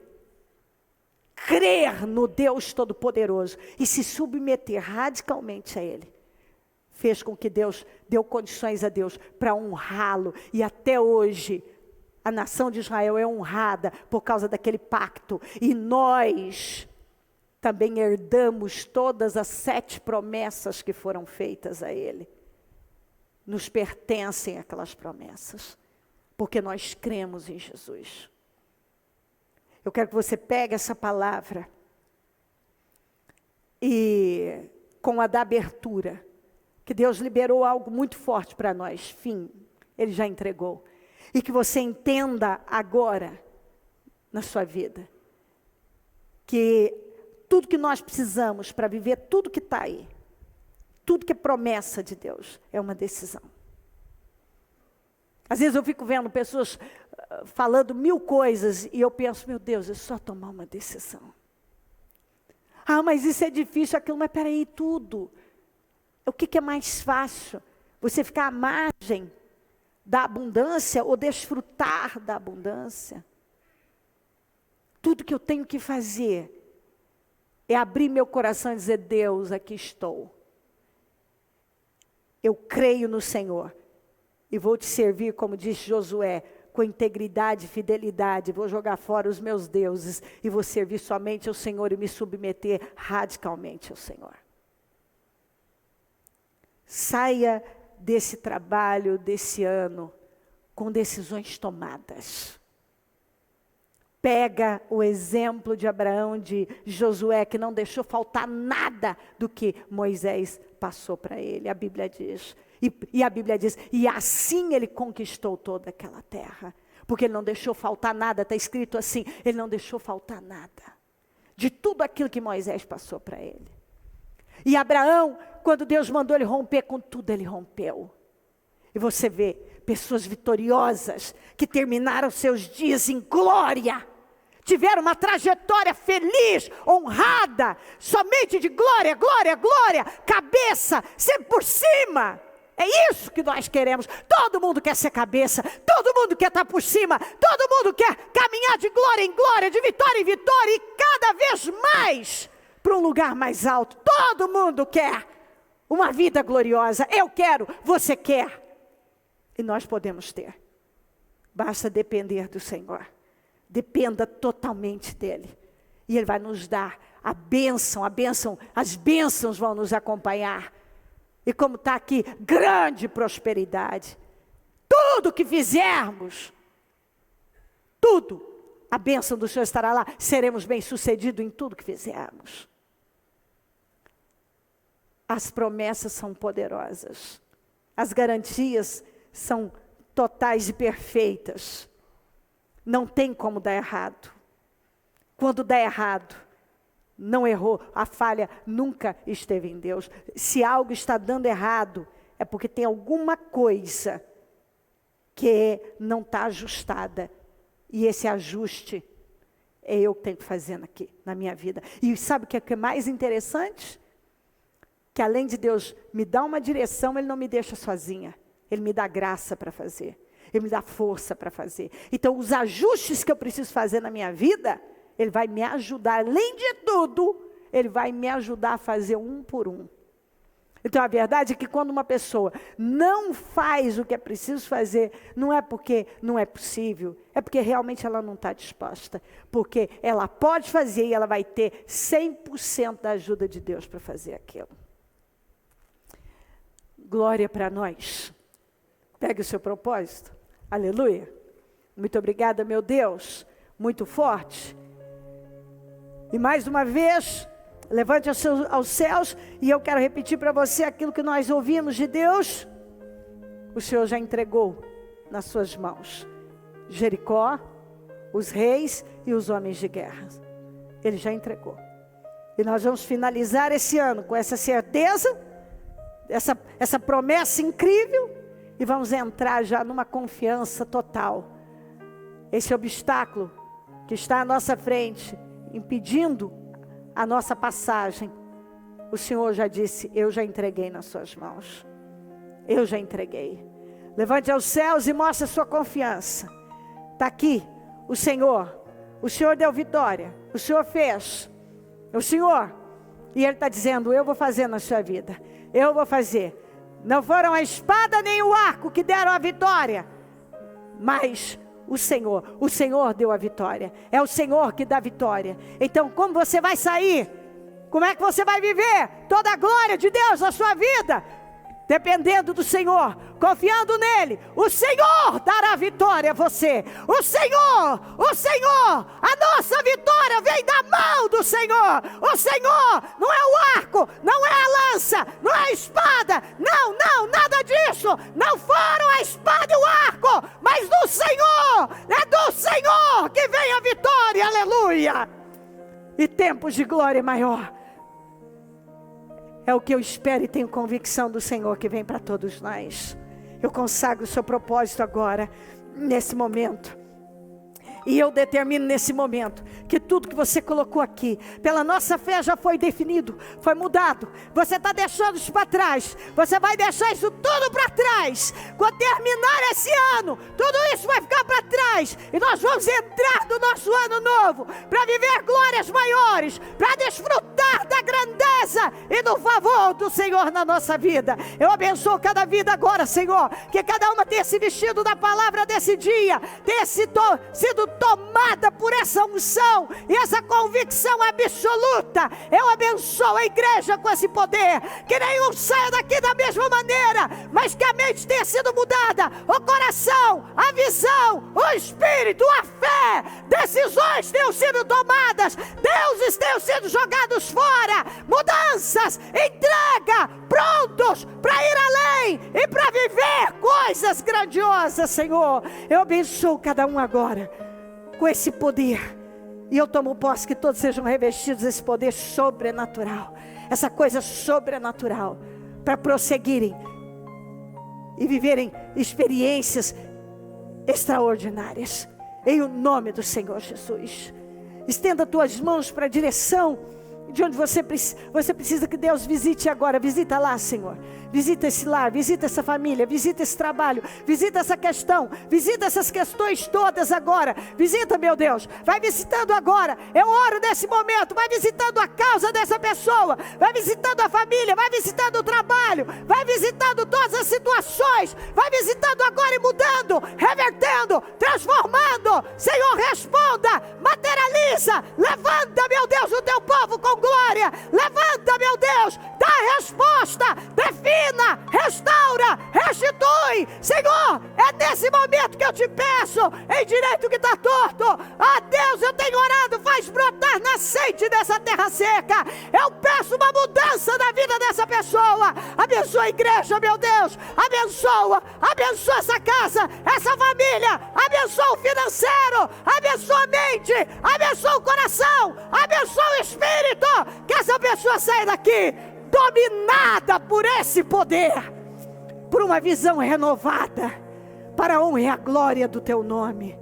crer no Deus Todo-Poderoso e se submeter radicalmente a Ele, fez com que Deus deu condições a Deus para honrá-lo. E até hoje, a nação de Israel é honrada por causa daquele pacto. E nós também herdamos todas as 7 promessas que foram feitas a Ele. Nos pertencem aquelas promessas, porque nós cremos em Jesus. Eu quero que você pegue essa palavra e, com a da abertura, que Deus liberou algo muito forte para nós. Fim, Ele já entregou. E que você entenda agora, na sua vida, que tudo que nós precisamos para viver tudo que está aí, tudo que é promessa de Deus, é uma decisão. Às vezes eu fico vendo pessoas falando 1000 coisas e eu penso, meu Deus, é só tomar uma decisão. Ah, mas isso é difícil, aquilo, mas peraí, tudo. O que é mais fácil? Você ficar à margem da abundância ou desfrutar da abundância? Tudo que eu tenho que fazer é abrir meu coração e dizer, Deus, aqui estou. Eu creio no Senhor e vou te servir, como disse Josué, com integridade e fidelidade. Vou jogar fora os meus deuses e vou servir somente ao Senhor e me submeter radicalmente ao Senhor. Saia desse trabalho, desse ano, com decisões tomadas. Pega o exemplo de Abraão, de Josué, que não deixou faltar nada do que Moisés passou para ele. A Bíblia diz, e a Bíblia diz, e assim ele conquistou toda aquela terra. Porque ele não deixou faltar nada, está escrito assim, ele não deixou faltar nada. De tudo aquilo que Moisés passou para ele. E Abraão, quando Deus mandou ele romper com tudo, ele rompeu. E você vê pessoas vitoriosas que terminaram seus dias em glória. Tiveram uma trajetória feliz, honrada, somente de glória, glória, glória, cabeça, sempre por cima. É isso que nós queremos. Todo mundo quer ser cabeça, todo mundo quer estar por cima, todo mundo quer caminhar de glória em glória, de vitória em vitória e cada vez mais para um lugar mais alto. Todo mundo quer uma vida gloriosa. Eu quero, você quer. E nós podemos ter. Basta depender do Senhor. Dependa totalmente dEle. E Ele vai nos dar a bênção, as bênçãos vão nos acompanhar. E como está aqui, grande prosperidade. Tudo que fizermos, tudo, a bênção do Senhor estará lá. Seremos bem-sucedidos em tudo que fizermos. As promessas são poderosas. As garantias são totais e perfeitas. Não tem como dar errado. Quando dá errado, não errou. A falha nunca esteve em Deus. Se algo está dando errado, é porque tem alguma coisa que não está ajustada. E esse ajuste é eu que tenho que fazer aqui, na minha vida. E sabe o que é mais interessante? Que além de Deus me dar uma direção, Ele não me deixa sozinha. Ele me dá graça para fazer. Ele me dá força para fazer. Então, os ajustes que eu preciso fazer na minha vida, Ele vai me ajudar. Além de tudo, Ele vai me ajudar a fazer um por um. Então, a verdade é que quando uma pessoa não faz o que é preciso fazer, não é porque não é possível, é porque realmente ela não está disposta. Porque ela pode fazer e ela vai ter 100% da ajuda de Deus para fazer aquilo. Glória para nós. Pegue o seu propósito. Aleluia. Muito obrigada, meu Deus. Muito forte. E mais uma vez, levante aos céus, e eu quero repetir para você aquilo que nós ouvimos de Deus. O Senhor já entregou nas suas mãos Jericó, os reis e os homens de guerra. Ele já entregou. E nós vamos finalizar esse ano com essa certeza, essa promessa incrível, e vamos entrar já numa confiança total. Esse obstáculo que está à nossa frente, impedindo a nossa passagem, o Senhor já disse, eu já entreguei nas suas mãos. Eu já entreguei. Levante aos céus e mostre a sua confiança. Está aqui, o Senhor deu vitória, o Senhor fez, o Senhor, e Ele está dizendo, eu vou fazer na sua vida, eu vou fazer. Não foram a espada nem o arco que deram a vitória, mas o Senhor deu a vitória. É o Senhor que dá vitória. Então, como você vai sair? Como é que você vai viver toda a glória de Deus na sua vida? Dependendo do Senhor, confiando nele, o Senhor dará vitória a você. O Senhor, a nossa vitória vem da mão do Senhor. O Senhor não é o arco, não é a lança, não é a espada. Não, nada disso. Não foram a espada e o arco, mas do Senhor. É do Senhor que vem a vitória, aleluia. E tempos de glória maior. É o que eu espero e tenho convicção do Senhor que vem para todos nós. Eu consagro o seu propósito agora, nesse momento. E eu determino nesse momento que tudo que você colocou aqui, pela nossa fé já foi definido, foi mudado. Você está deixando isso para trás. Você vai deixar isso tudo para trás. Quando terminar esse ano, tudo isso vai ficar para trás. E nós vamos entrar no nosso ano novo para viver glórias maiores, para desfrutar da grandeza e do favor do Senhor na nossa vida. Eu abençoo cada vida agora, Senhor, que cada uma tenha se vestido da palavra desse dia, tenha sido tomada por essa unção e essa convicção absoluta. Eu abençoo a igreja com esse poder, que nenhum saia daqui da mesma maneira, mas que a mente tenha sido mudada, o coração, a visão, o espírito, a fé, decisões tenham sido tomadas, deuses tenham sido jogados fora, mudanças, entrega, prontos para ir além e para viver coisas grandiosas, Senhor. Eu abençoo cada um agora com esse poder, e eu tomo posse que todos sejam revestidos desse poder sobrenatural, essa coisa sobrenatural, para prosseguirem e viverem experiências extraordinárias, em o nome do Senhor Jesus. Estenda tuas mãos para a direção de onde você precisa que Deus visite agora. Visita lá, Senhor. Visita esse lar, visita essa família, visita esse trabalho, visita essa questão, visita essas questões todas agora. Visita, meu Deus, vai visitando agora. Eu oro nesse momento, vai visitando a causa dessa pessoa, vai visitando a família, vai visitando o trabalho, vai visitando todas as situações, vai visitando agora e mudando, revertendo, transformando. Senhor, responda, materializa, levanta, meu Deus, o teu povo com glória. Levanta, meu Deus, dá resposta, defina, restaura, restitui. flui. Senhor, é nesse momento que eu te peço, endireita o que está torto. Ah, Deus, eu tenho orado, faz brotar nascente dessa terra seca. Eu peço uma mudança na vida dessa pessoa. Abençoa a igreja, meu Deus. Abençoa essa casa, essa família. Abençoa o financeiro, abençoa a mente, abençoa o coração, abençoa o espírito. Que essa pessoa saia daqui dominada por esse poder, por uma visão renovada, para a honra e a glória do teu nome.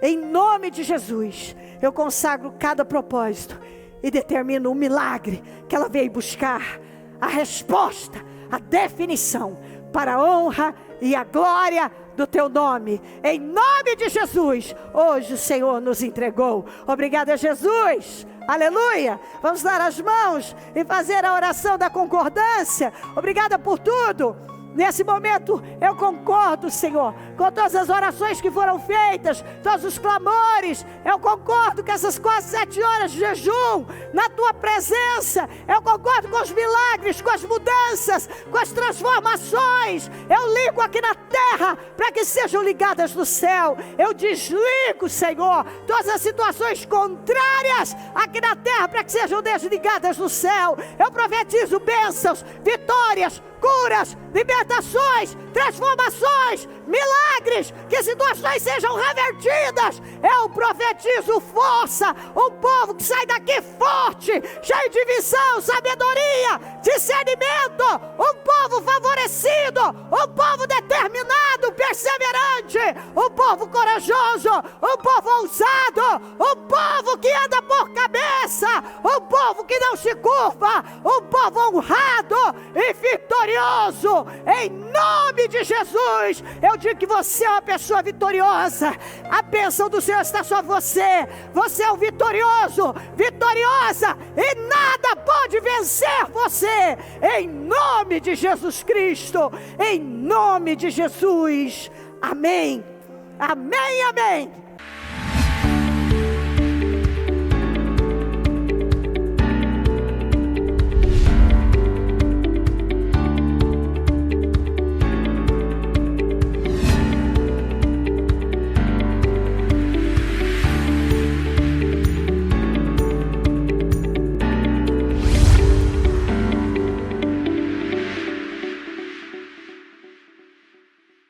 Em nome de Jesus, eu consagro cada propósito e determino o milagre que ela veio buscar, a resposta, a definição, para a honra e a glória do teu nome. Em nome de Jesus, hoje o Senhor nos entregou. Obrigada, Jesus. Aleluia. Vamos dar as mãos e fazer a oração da concordância. Obrigada por tudo. Nesse momento eu concordo, Senhor, com todas as orações que foram feitas, todos os clamores. Eu concordo com essas quase 7 horas de jejum na tua presença. Eu concordo com os milagres, com as mudanças, com as transformações. Eu ligo aqui na terra para que sejam ligadas no céu. Eu desligo, Senhor, todas as situações contrárias aqui na terra para que sejam desligadas no céu. Eu profetizo bênçãos, vitórias, curas, libertações, transformações, milagres, que situações sejam revertidas. Eu profetizo força, um povo que sai daqui forte, cheio de visão, sabedoria, discernimento, um povo favorecido, um povo determinado, perseverante, um povo corajoso, um povo ousado, um povo que anda por cabeça, um povo que não se curva, um povo honrado e vitorioso. Em nome de Jesus, eu digo que você é uma pessoa vitoriosa. A bênção do Senhor está sobre você. Você é um vitorioso, vitoriosa, e nada pode vencer você. Em nome de Jesus Cristo, em nome de Jesus. Amém, amém, amém.